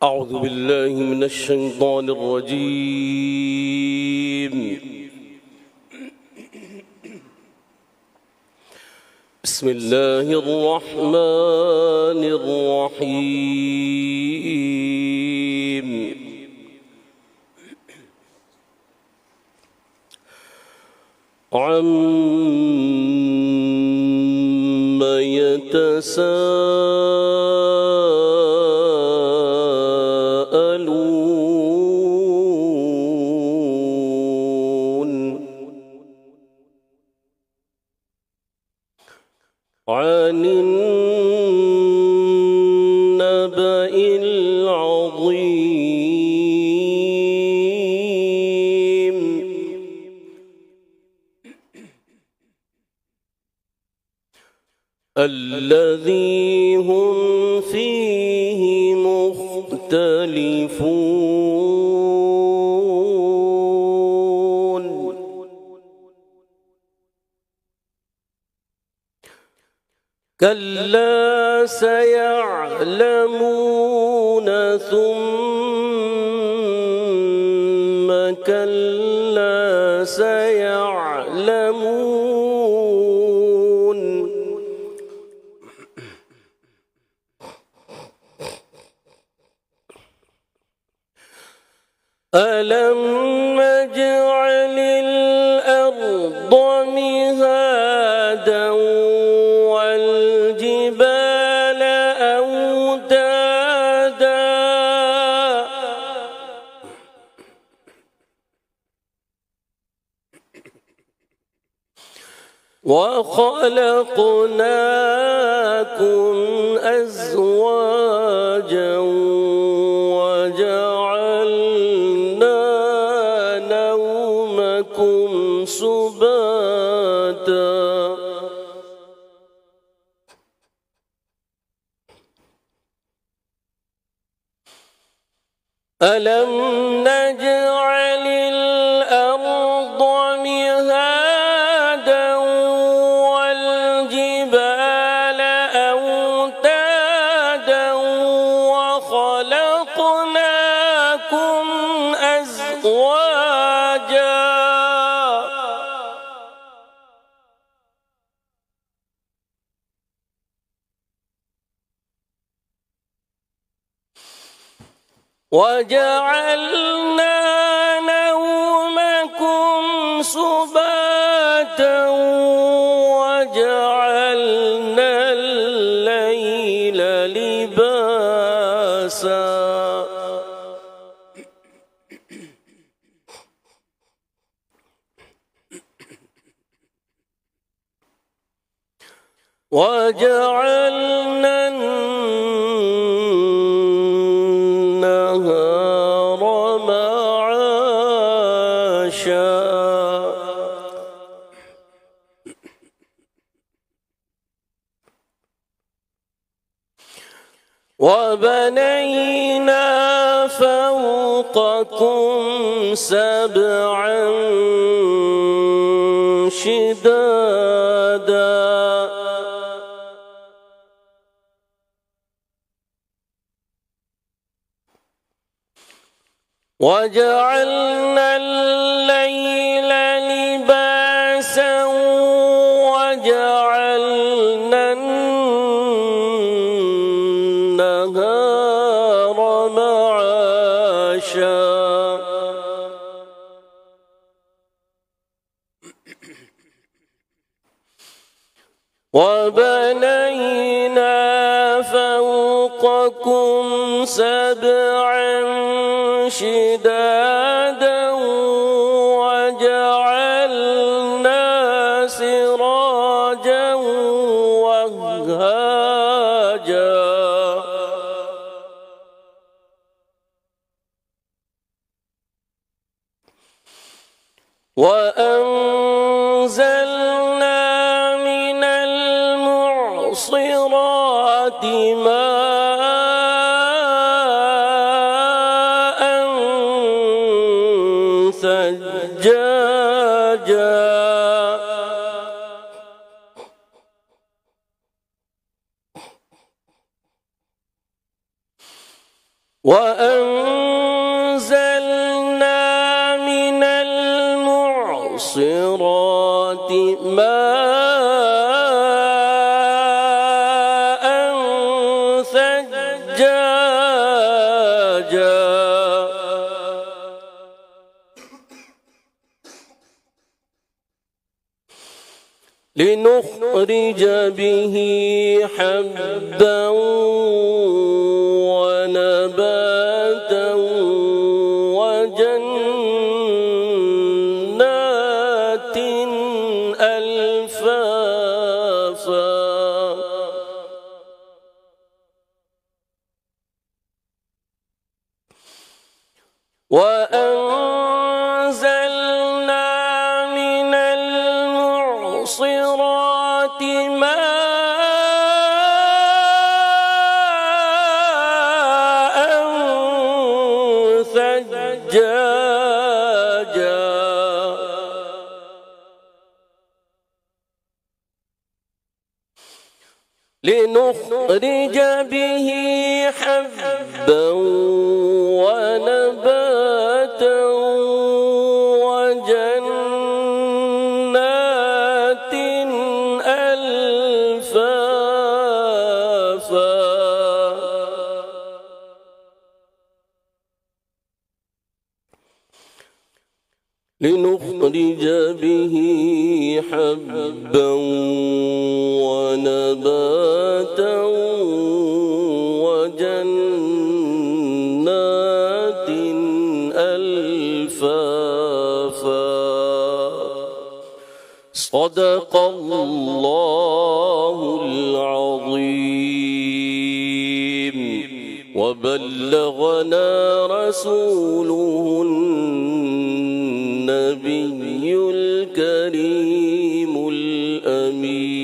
أعوذ بالله من الشيطان الرجيم. بسم الله الرحمن الرحيم. عَمَّ يتساءلون عن النبأ العظيم الذي هم فيه مختلفون كلا سيعلمون ثم كلا سيعلمون ألم نجعل الأرض مهادا والجبال أوتادا وخلقناكم أزواجا وجعلنا نومكم سباتا ألم نجعل الأرض مهادا والجبال أوتادا وخلقناكم أزواجا وجعلنا نومكم سباتا وجعلنا الليل لباسا وجعلنا النهار معاشا وبنينا فوقكم سبعا شدادا وجعلنا الليل لباسا وجعلنا النهار معاشا وبنينا فوقكم سبعا شدادا وجعلنا سراجا وهاجا وأنزلنا من المعصرات ماء ثجاجا وأنزلنا من المعصرات ماء ثجاجا لنخرج به حبا ونباتا وجنات ألفافا وأنزلنا من المعصرات ماء ثجاجا لنخرج به حبا ونباتا وجنات ألفافا لنخرج به حبا ونباتا وجنات ألفافا صدق الله العظيم وبلغنا رسوله النبي الكريم الأمين.